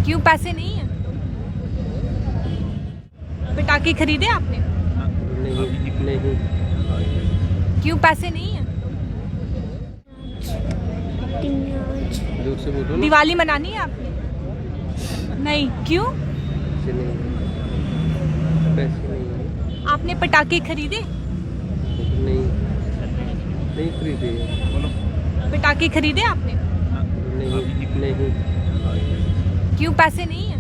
क्यों, पैसे नहीं है? पटाखे खरीदे आपने? नहीं। क्यों, पैसे नहीं है? जोर से बोलो ना। दिवाली मनानी है आपने? नहीं, क्यों? पैसे नहीं। आपने पटाखे खरीदे? नहीं खरीदे। पटाखे खरीदे आपने? नहीं। क्यों, पैसे नहीं है?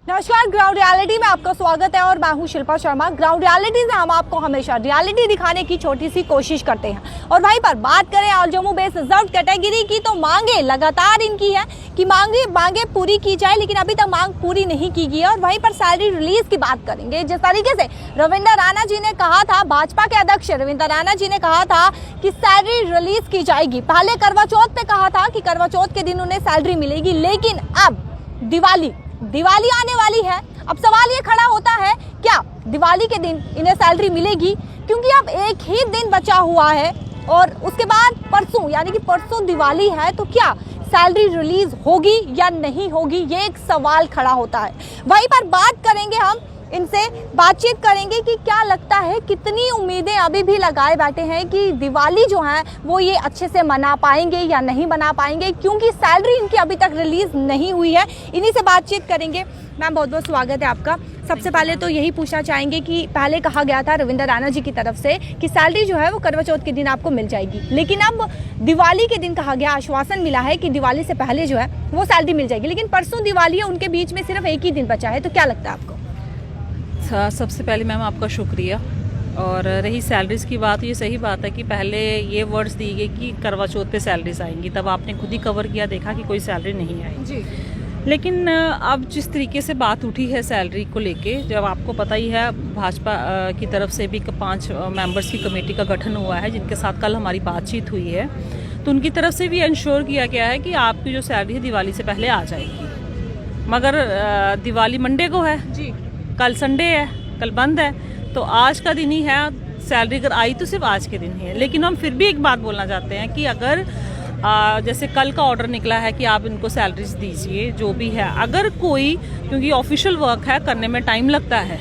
नमस्कार, ग्राउंड रियलिटी में आपका स्वागत है और मैं हूं शिल्पा शर्मा। ग्राउंड रियलिटी से हम आपको हमेशा रियलिटी दिखाने की छोटी सी कोशिश करते हैं। और वहीं पर बात करें all Jammu base reserve category की, तो मांगे लगातार इनकी है कि मांगे पूरी की जाए, लेकिन अभी तक मांग पूरी नहीं की गई है। और वहीं पर सैलरी रिलीज की बात करेंगे। जिस तरीके से रविंदर राणा जी ने कहा था, भाजपा के अध्यक्ष रविंदर राणा जी ने कहा था कि सैलरी रिलीज की जाएगी। पहले करवा चौथ पे कहा था कि करवा चौथ के दिन उन्हें सैलरी मिलेगी, लेकिन अब दिवाली आने वाली है। अब सवाल ये खड़ा होता है, क्या दिवाली के दिन इन्हें सैलरी मिलेगी? क्योंकि अब एक ही दिन बचा हुआ है और उसके बाद परसों, यानी कि परसों दिवाली है, तो क्या सैलरी रिलीज होगी या नहीं होगी, ये एक सवाल खड़ा होता है। वहीं पर बात करेंगे, हम इनसे बातचीत करेंगे कि क्या लगता है, कितनी उम्मीदें अभी भी लगाए बैठे हैं कि दिवाली जो है वो ये अच्छे से मना पाएंगे या नहीं मना पाएंगे, क्योंकि सैलरी इनकी अभी तक रिलीज नहीं हुई है। इन्हीं से बातचीत करेंगे। मैम, बहुत बहुत स्वागत है आपका। सबसे पहले तो यही पूछना चाहेंगे कि पहले कहा गया था रविंदर राणा जी की तरफ से कि सैलरी जो है वो करवा चौथ के दिन आपको मिल जाएगी, लेकिन अब दिवाली के दिन कहा गया, आश्वासन मिला है कि दिवाली से पहले जो है वो सैलरी मिल जाएगी, लेकिन परसों दिवाली है, उनके बीच में सिर्फ एक ही दिन बचा है, तो क्या लगता है आपको? सबसे पहले मैम आपका शुक्रिया। और रही सैलरीज़ की बात, ये सही बात है कि पहले ये वर्ड्स दी गई कि करवा चौथ पे सैलरीज आएंगी, तब आपने खुद ही कवर किया, देखा कि कोई सैलरी नहीं आई जी। लेकिन अब जिस तरीके से बात उठी है सैलरी को लेके, जब आपको पता ही है भाजपा की तरफ से भी 5 मेंबर्स की कमेटी का गठन हुआ है, जिनके साथ कल हमारी बातचीत हुई है, तो उनकी तरफ से भी इंश्योर किया गया है कि आपकी जो सैलरी है दिवाली से पहले आ जाएगी। मगर दिवाली मंडे को है जी, कल संडे है, कल बंद है, तो आज का दिन ही है। सैलरी अगर आई तो सिर्फ आज के दिन ही है। लेकिन हम फिर भी एक बात बोलना चाहते हैं कि अगर जैसे कल का ऑर्डर निकला है कि आप इनको सैलरीज दीजिए, जो भी है, अगर कोई, क्योंकि ऑफिशियल वर्क है, करने में टाइम लगता है,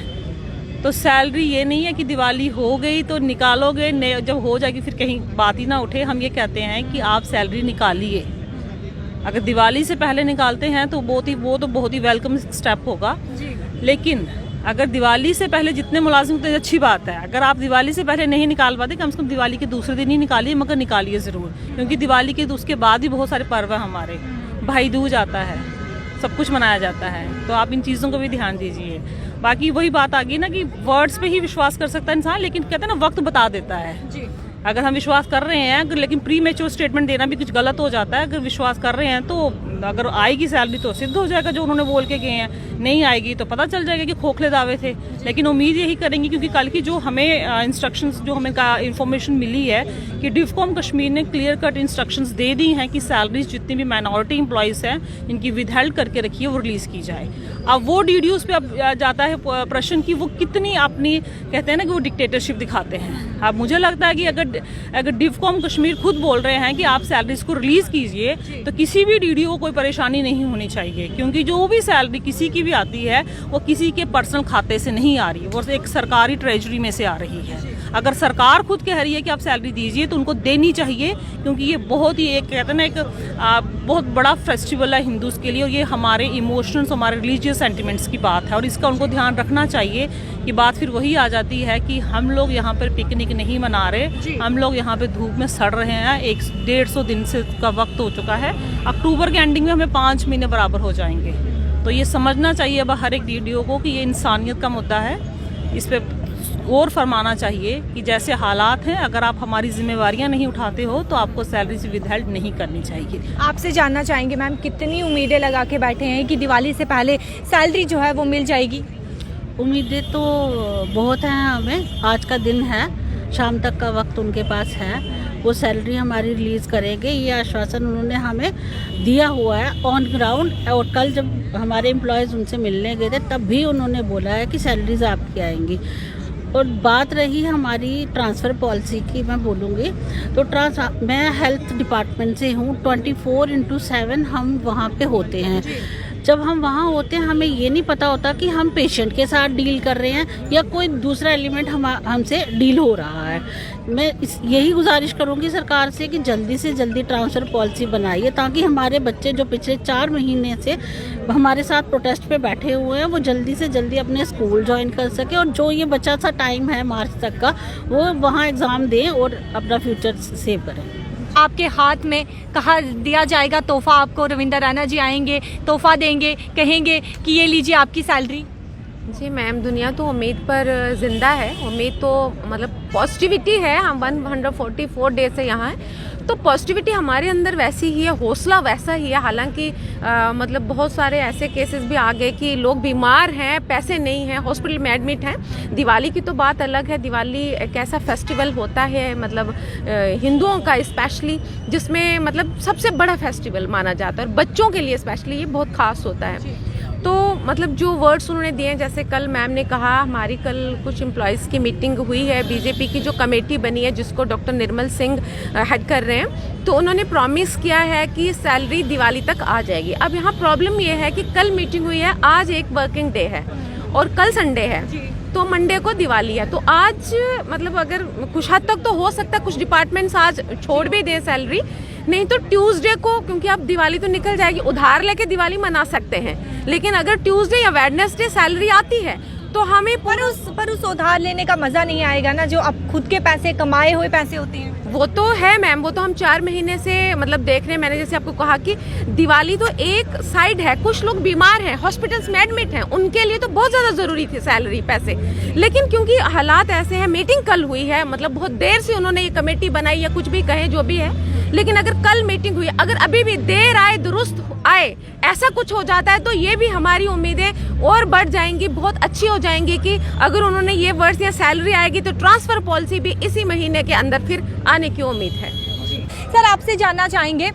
तो सैलरी ये नहीं है कि दिवाली हो गई तो निकालोगे, जब हो जाएगी फिर कहीं बात ही ना उठे। हम ये कहते हैं कि आप सैलरी निकालिए। अगर दिवाली से पहले निकालते हैं तो वो तो बहुत ही वेलकम स्टेप होगा। लेकिन अगर दिवाली से पहले जितने मुलाजिम, तो अच्छी बात है। अगर आप दिवाली से पहले नहीं निकाल पाते, कम से कम दिवाली के दूसरे दिन ही निकालिए, मगर निकालिए ज़रूर, क्योंकि दिवाली के उसके बाद ही बहुत सारे पर्व हैं हमारे। भाई दूज आता है, सब कुछ मनाया जाता है, तो आप इन चीज़ों को भी ध्यान दीजिए। बाकी वही बात आ गई ना कि वर्ड्स पे ही विश्वास कर सकता है इंसान, लेकिन कहते हैं ना, वक्त बता देता है। जी। अगर हम विश्वास कर रहे हैं, लेकिन प्री मैच्योर स्टेटमेंट देना भी कुछ गलत हो जाता है। अगर विश्वास कर रहे हैं तो अगर आएगी सैलरी तो सिद्ध हो जाएगा जो उन्होंने बोल के गए हैं, नहीं आएगी तो पता चल जाएगा कि खोखले दावे थे। लेकिन उम्मीद यही करेंगे, क्योंकि कल की जो हमें इंस्ट्रक्शंस, जो हमें इंफॉर्मेशन मिली है कि डिफकॉम कश्मीर ने क्लियर कट इंस्ट्रक्शंस दे दी हैं कि सैलरीज जितनी भी माइनॉरिटी एम्प्लॉयज़ हैं इनकी विदहेल्ड करके रखी है, वो रिलीज़ की जाए। अब वो डीडीओज पे अब जाता है प्रश्न की वो कितनी अपनी, कहते हैं ना कि वो डिक्टेटरशिप दिखाते हैं। अब मुझे लगता है कि अगर डिफकॉम कश्मीर खुद बोल रहे हैं कि आप सैलरीज को रिलीज कीजिए, तो किसी भी डीडीओ को कोई परेशानी नहीं होनी चाहिए, क्योंकि जो भी सैलरी किसी की भी आती है वो किसी के पर्सनल खाते से नहीं आ रही, वो एक सरकारी ट्रेजरी में से आ रही है। अगर सरकार खुद कह रही है कि आप सैलरी दीजिए तो उनको देनी चाहिए, क्योंकि ये बहुत ही एक, कहते हैं ना, एक बहुत बड़ा फेस्टिवल है हिंदूज के लिए, और ये हमारे इमोशंस, हमारे रिलीजियस सेंटिमेंट्स की बात है, और इसका उनको ध्यान रखना चाहिए। कि बात फिर वही आ जाती है कि हम लोग यहाँ पर पिकनिक नहीं मना रहे, हम लोग यहाँ पे धूप में सड़ रहे हैं। 150 दिन से का वक्त हो चुका है, अक्टूबर के एंडिंग में हमें 5 महीने बराबर हो जाएंगे। तो ये समझना चाहिए अब हर एक डीडीओ को कि ये इंसानियत का मुद्दा है, इस पे गौर फरमाना चाहिए कि जैसे हालात हैं, अगर आप हमारी जिम्मेवारियां नहीं उठाते हो तो आपको सैलरी से विदहेल्ड नहीं करनी चाहिए। आपसे जानना चाहेंगे मैम, कितनी उम्मीदें लगा के बैठे हैं कि दिवाली से पहले सैलरी जो है वो मिल जाएगी? उम्मीदें तो बहुत हैं हमें। आज का दिन है, शाम तक का वक्त उनके पास है, वो सैलरी हमारी रिलीज़ करेंगे, ये आश्वासन उन्होंने हमें दिया हुआ है ऑन ग्राउंड। और कल जब हमारे एम्प्लॉयज़ उनसे मिलने गए थे तब भी उन्होंने बोला है कि सैलरीज आपकी आएंगी। और बात रही हमारी ट्रांसफ़र पॉलिसी की, मैं बोलूँगी तो मैं हेल्थ डिपार्टमेंट से हूँ। 24/7 हम वहाँ पे होते हैं। जब हम वहाँ होते हैं हमें ये नहीं पता होता कि हम पेशेंट के साथ डील कर रहे हैं या कोई दूसरा एलिमेंट हमसे डील हो रहा है। मैं यही गुजारिश करूँगी सरकार से कि जल्दी से जल्दी ट्रांसफ़र पॉलिसी बनाइए, ताकि हमारे बच्चे जो पिछले 4 महीने से हमारे साथ प्रोटेस्ट पे बैठे हुए हैं वो जल्दी से जल्दी अपने स्कूल ज्वाइन कर सके, और जो ये बचा सा टाइम है मार्च तक का वो वहाँ एग्ज़ाम दें और अपना फ्यूचर सेव करें। आपके हाथ में कहा दिया जाएगा तोहफा, आपको रविंद्र रैना जी आएंगे, तोहफा देंगे, कहेंगे कि ये लीजिए आपकी सैलरी? जी मैम, दुनिया तो उम्मीद पर ज़िंदा है। उम्मीद तो मतलब पॉजिटिविटी है। हम 144 डेज से यहाँ हैं, तो पॉजिटिविटी हमारे अंदर वैसी ही है, हौसला वैसा ही है। हालांकि मतलब बहुत सारे ऐसे केसेस भी आ गए कि लोग बीमार हैं, पैसे नहीं हैं, हॉस्पिटल में एडमिट हैं। दिवाली की तो बात अलग है। दिवाली एक ऐसा फेस्टिवल होता है, मतलब हिंदुओं का स्पेशली, जिसमें मतलब सबसे बड़ा फेस्टिवल माना जाता है, और बच्चों के लिए स्पेशली ये बहुत ख़ास होता है। तो मतलब जो वर्ड्स उन्होंने दिए, जैसे कल मैम ने कहा, हमारी कल कुछ एम्प्लॉयज़ की मीटिंग हुई है, बीजेपी की जो कमेटी बनी है जिसको डॉक्टर निर्मल सिंह हेड कर रहे हैं, तो उन्होंने प्रॉमिस किया है कि सैलरी दिवाली तक आ जाएगी। अब यहाँ प्रॉब्लम ये है कि कल मीटिंग हुई है, आज एक वर्किंग डे है और कल संडे है, तो मंडे को दिवाली है। तो आज मतलब अगर कुछ हद तक तो हो सकता है कुछ डिपार्टमेंट्स आज छोड़ भी दें सैलरी, नहीं तो ट्यूसडे को, क्योंकि अब दिवाली तो निकल जाएगी, उधार लेके दिवाली मना सकते हैं, लेकिन अगर ट्यूसडे या वेडनेसडे सैलरी आती है तो हमें पर उस उधार लेने का मजा नहीं आएगा ना, जो अब खुद के पैसे, कमाए हुए पैसे होते हैं। वो तो है मैम, वो तो हम 4 महीने से मतलब देख रहे हैं। मैंने जैसे आपको कहा कि दिवाली तो एक साइड है, कुछ लोग बीमार हैं, हॉस्पिटल्स में एडमिट हैं, उनके लिए तो बहुत ज़्यादा ज़रूरी थी सैलरी, पैसे। लेकिन क्योंकि हालात ऐसे हैं, मीटिंग कल हुई है, मतलब बहुत देर से उन्होंने ये कमेटी बनाई या कुछ भी कहें जो भी है, लेकिन अगर कल मीटिंग हुई, अगर अभी भी देर आए दुरुस्त आए, ऐसा कुछ हो जाता है, तो ये भी हमारी उम्मीदें और बढ़ जाएंगी, बहुत अच्छी हो जाएंगी कि अगर उन्होंने ये वर्ष या सैलरी आएगी तो ट्रांसफर पॉलिसी भी इसी महीने के अंदर फिर आने की उम्मीद है। सर, आपसे जानना चाहेंगे,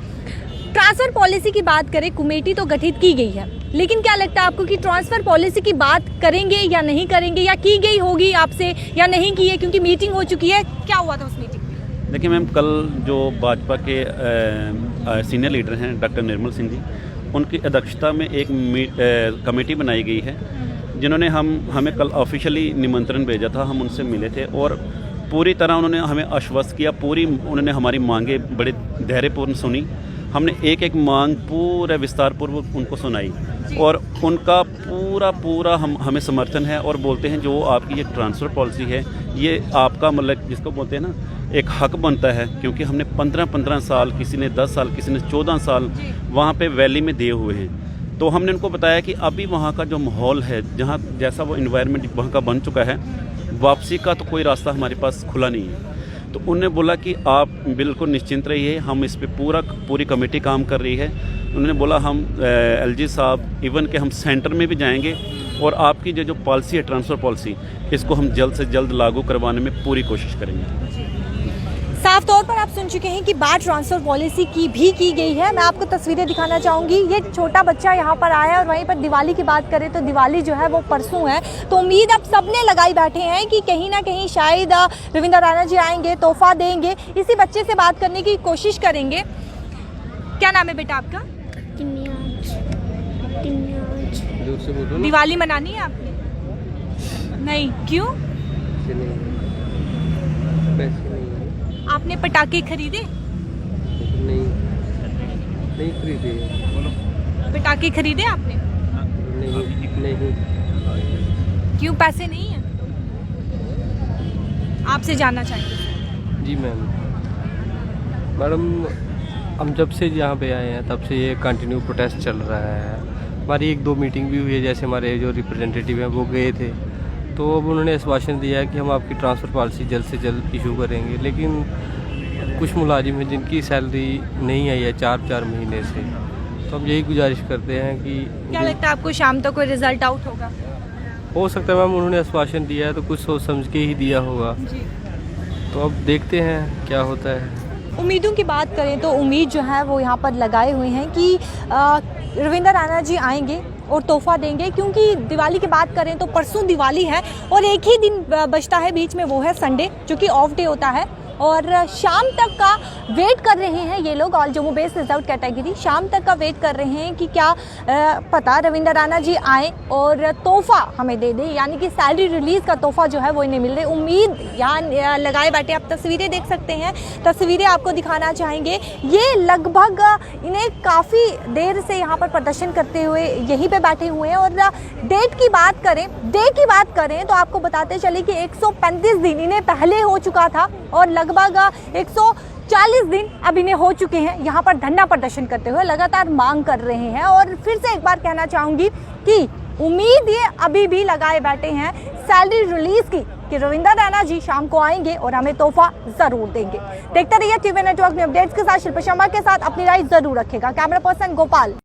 ट्रांसफर पॉलिसी की बात करें, कमेटी तो गठित की गई है, लेकिन क्या लगता है आपको कि ट्रांसफर पॉलिसी की बात करेंगे या नहीं करेंगे, या की गई होगी आपसे या नहीं की है, क्योंकि मीटिंग हो चुकी है? क्या हुआ था उस मीटिंग में? देखिए मैम, कल जो भाजपा के सीनियर लीडर हैं डॉक्टर निर्मल सिंह जी, उनकी अध्यक्षता में एक कमेटी बनाई गई है, जिन्होंने हमें कल ऑफिशियली निमंत्रण भेजा था। हम उनसे मिले थे और पूरी तरह उन्होंने हमें आश्वस्त किया, उन्होंने हमारी मांगे बड़े धैर्यपूर्ण सुनी। हमने एक एक मांग पूरे विस्तारपूर्वक उनको सुनाई, और उनका पूरा हमें समर्थन है, और बोलते हैं जो आपकी ये ट्रांसफ़र पॉलिसी है, ये आपका मतलब जिसको बोलते हैं ना, एक हक बनता है, क्योंकि हमने 15 साल, किसी ने 10 साल, किसी ने 14 साल वहाँ पे वैली में दिए हुए हैं। तो हमने उनको बताया कि अभी वहाँ का जो माहौल है, जहाँ जैसा वो इन्वायरमेंट वहाँ का बन चुका है, वापसी का तो कोई रास्ता हमारे पास खुला नहीं है। तो उन्होंने बोला कि आप बिल्कुल निश्चिंत रहिए, हम इस पे पूरी कमेटी काम कर रही है। उन्होंने बोला हम एलजी साहब, इवन के हम सेंटर में भी जाएंगे, और आपकी जो पॉलिसी है ट्रांसफ़र पॉलिसी, इसको हम जल्द से जल्द लागू करवाने में पूरी कोशिश करेंगे। साफ तौर पर आप सुन चुके हैं कि बात ट्रांसफर पॉलिसी की गई है। मैं आपको तस्वीरें दिखाना चाहूँगी। ये छोटा बच्चा यहाँ पर आया है, और वहीं पर दिवाली की बात करें तो दिवाली जो है वो परसों है, तो उम्मीद अब सबने लगाई बैठे हैं कि कहीं ना कहीं शायद रविंद्र रैना जी आएंगे, तोहफा देंगे। इसी बच्चे से बात करने की कोशिश करेंगे। क्या नाम है बेटा आपका? जोर से बोलो ना। दिवाली मनानी है आपने? नहीं, क्यों? पैसे नहीं है। आपने पटाखे खरीदे? नहीं खरीदे। पटाखे खरीदे आपने? नहीं। क्यों, पैसे नहीं है? आपसे जानना चाहिए। जी मैडम, हम जब से यहाँ पे आए हैं तब से ये कंटिन्यू प्रोटेस्ट चल रहा है। हमारी 1-2 मीटिंग भी हुई है, जैसे हमारे जो रिप्रेजेंटेटिव हैं वो गए थे, तो अब उन्होंने आश्वासन दिया है कि हम आपकी ट्रांसफ़र पॉलिसी जल्द से जल्द इशू करेंगे। लेकिन कुछ मुलाजिम हैं जिनकी सैलरी नहीं आई है 4 महीने से, तो हम यही गुजारिश करते हैं कि क्या लगता है आपको शाम तक कोई रिजल्ट आउट होगा? हो सकता है मैम, उन्होंने आश्वासन दिया है तो कुछ सोच समझ के ही दिया होगा, तो अब देखते हैं क्या होता है। उम्मीदों की बात करें तो उम्मीद जो है वो यहाँ पर लगाए हुए हैं कि रविंद्र रैना जी आएंगे, और तोहफा देंगे, क्योंकि दिवाली की बात करें तो परसों दिवाली है और एक ही दिन बचता है बीच में, वो है संडे जो कि ऑफ डे होता है। और शाम तक का वेट कर रहे हैं ये लोग, all Jammu base reserve category शाम तक का वेट कर रहे हैं कि क्या पता रविंद्र राणा जी आए और तोहफा हमें दे दें, यानी कि सैलरी रिलीज़ का तोहफा जो है वो इन्हें मिल रही। उम्मीद यहाँ लगाए बैठे, आप तस्वीरें देख सकते हैं, तस्वीरें आपको दिखाना चाहेंगे। ये लगभग इन्हें काफ़ी देर से यहाँ पर प्रदर्शन करते हुए यहीं पे बैठे हुए हैं। और डेट की बात करें तो आपको बताते चले कि 135 दिन इन्हें पहले हो चुका था और लगभग 140 दिन अब इन्हें हो चुके हैं यहाँ पर धरना प्रदर्शन करते हुए, लगातार मांग कर रहे हैं। और फिर से एक बार कहना चाहूँगी कि उम्मीद ये अभी भी लगाए बैठे हैं सैलरी रिलीज की कि रविंद्र राणा जी शाम को आएंगे और हमें तोहफा जरूर देंगे। देखते रहिए टीवी नेटवर्क में अपडेट्स के साथ। शिल्पा शर्मा के साथ अपनी राय जरूर रखेगा। Camera person Gopal.